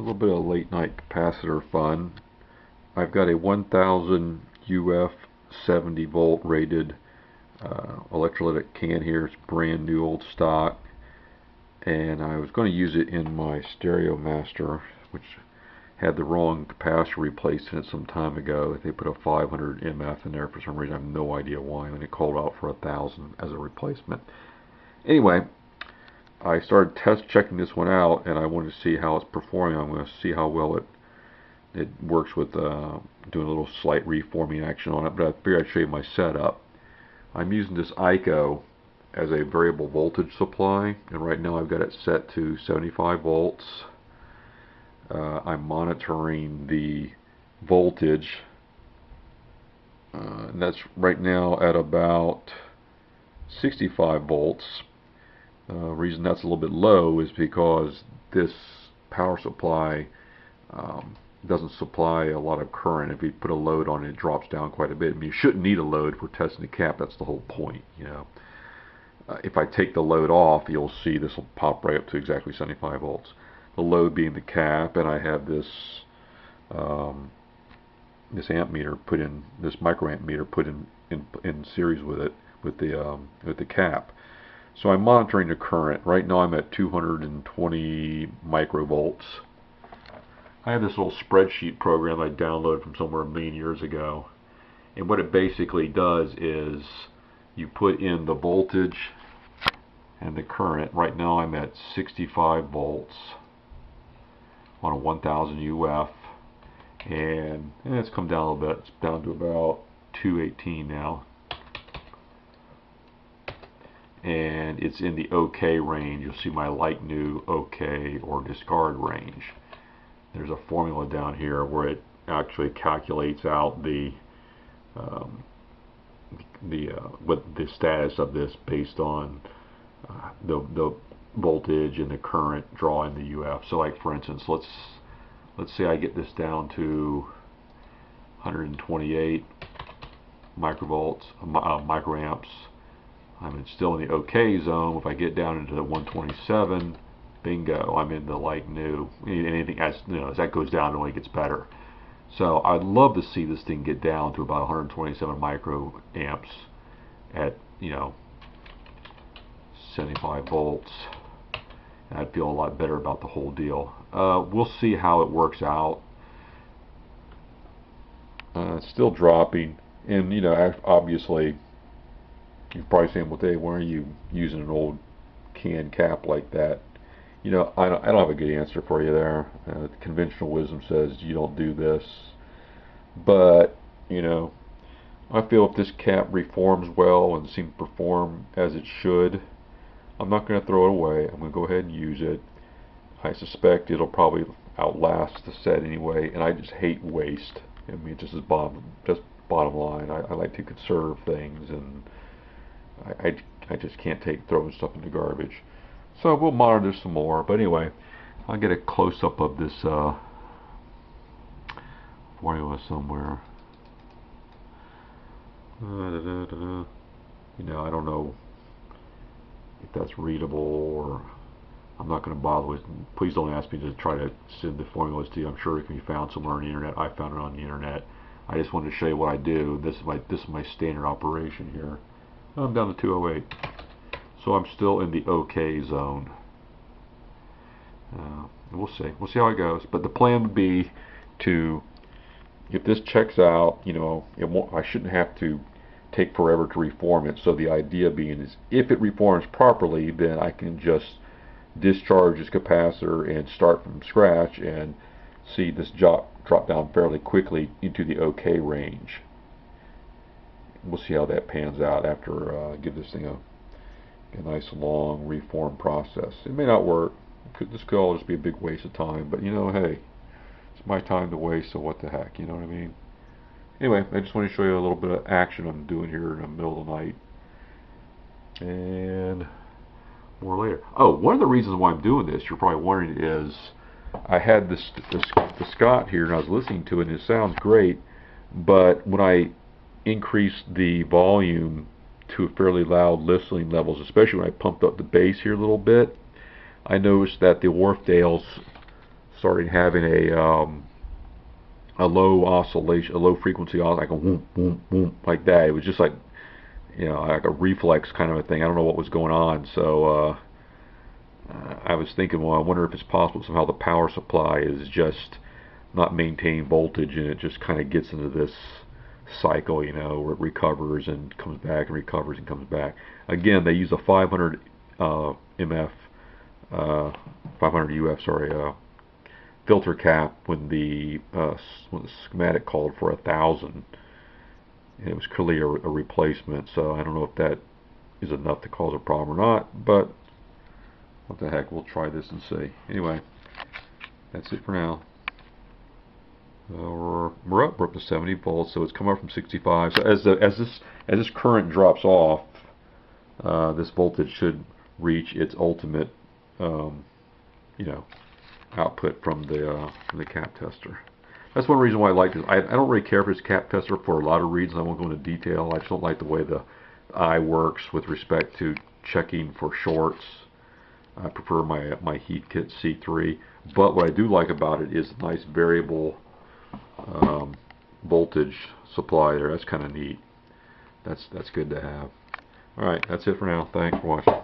little bit of late night capacitor fun. I've got a 1000 UF 70 volt rated electrolytic can here. It's brand new, old stock, and I was going to use it in my Stereo Master, which had the wrong capacitor replaced in it some time ago. They put a 500 MF in there for some reason. I have no idea why, and it called out for 1000 as a replacement. Anyway, I started test checking this one out, and I wanted to see how it's performing. I'm going to see how well it works with doing a little slight reforming action on it, but I figured I'd show you my setup. I'm using this ICO as a variable voltage supply, and right now I've got it set to 75 volts. I'm monitoring the voltage, and that's right now at about 65 volts. Reason that's a little bit low is because this power supply doesn't supply a lot of current. If you put a load on it, it drops down quite a bit. I mean, you shouldn't need a load for testing the cap. That's the whole point, you know. If I take the load off, you'll see this will pop right up to exactly 75 volts. The load being the cap, and I have this this amp meter put in, this microamp meter put in series with it, with the cap. So I'm monitoring the current. Right now I'm at 220 microvolts. I have this little spreadsheet program I downloaded from somewhere a million years ago, and what it basically does is you put in the voltage and the current. Right now I'm at 65 volts on a 1000 UF, and it's come down a little bit. It's down to about 218 now, and it's in the OK range. You'll see my like new OK or discard range. There's a formula down here where it actually calculates out what the status of this based on the voltage and the current drawing the UF. So, like for instance, let's say I get this down to 128 microvolts, microamps. I'm still in the OK zone. If I get down into the 127, bingo, I'm in the like new. Anything as that goes down, it only gets better. So I'd love to see this thing get down to about 127 microamps at 75 volts. And I'd feel a lot better about the whole deal. We'll see how it works out. It's still dropping, and obviously you're probably saying, well, Dave, why are you using an old can cap like that? I don't have a good answer for you there. Conventional wisdom says you don't do this, but I feel if this cap reforms well and seems to perform as it should, I'm not going to throw it away. I'm going to go ahead and use it. I suspect it'll probably outlast the set anyway, and I just hate waste. I mean, just bottom line. I like to conserve things, and I just can't take throwing stuff in the garbage. So we'll monitor this some more. But anyway, I'll get a close-up of this formula somewhere. I don't know if that's readable, or I'm not going to bother with. Please don't ask me to try to send the formulas to you. I'm sure it can be found somewhere on the internet. I found it on the internet. I just wanted to show you what I do. This is my standard operation here. I'm down to 208. So I'm still in the OK zone. We'll see. We'll see how it goes. But the plan would be to, if this checks out, I shouldn't have to take forever to reform it. So the idea being is, if it reforms properly, then I can just discharge this capacitor and start from scratch and see this drop down fairly quickly into the OK range. We'll see how that pans out after give this thing a nice long reform process. It may not work. This could all just be a big waste of time, but hey, it's my time to waste, so what the heck, you know what I mean? Anyway, I just want to show you a little bit of action I'm doing here in the middle of the night, and more later. Oh, one of the reasons why I'm doing this, you're probably wondering, is I had the Scott here, and I was listening to it, and it sounds great, but when I increase the volume to fairly loud listening levels, especially when I pumped up the bass here a little bit, I noticed that the Wharfdale's started having a low oscillation, a low frequency, like a whoop, whoop, whoop, like that. It was just like, like a reflex kind of a thing. I don't know what was going on. So I was thinking, well, I wonder if it's possible somehow the power supply is just not maintaining voltage, and it just kind of gets into this cycle, where it recovers and comes back and recovers and comes back. Again, they use a 500 MF, 500 UF, sorry, filter cap when the schematic called for 1,000, and it was clearly a replacement. So I don't know if that is enough to cause a problem or not, but what the heck, we'll try this and see. Anyway, that's it for now. We're up to 70 volts, so it's come up from 65. So as this current drops off, this voltage should reach its ultimate, output from the cap tester. That's one reason why I like this. I don't really care for this cap tester for a lot of reasons. I won't go into detail. I just don't like the way the eye works with respect to checking for shorts. I prefer my heat kit C3. But what I do like about it is a nice variable voltage supply there. That's kind of neat. That's good to have. All right, that's it for now. Thanks for watching.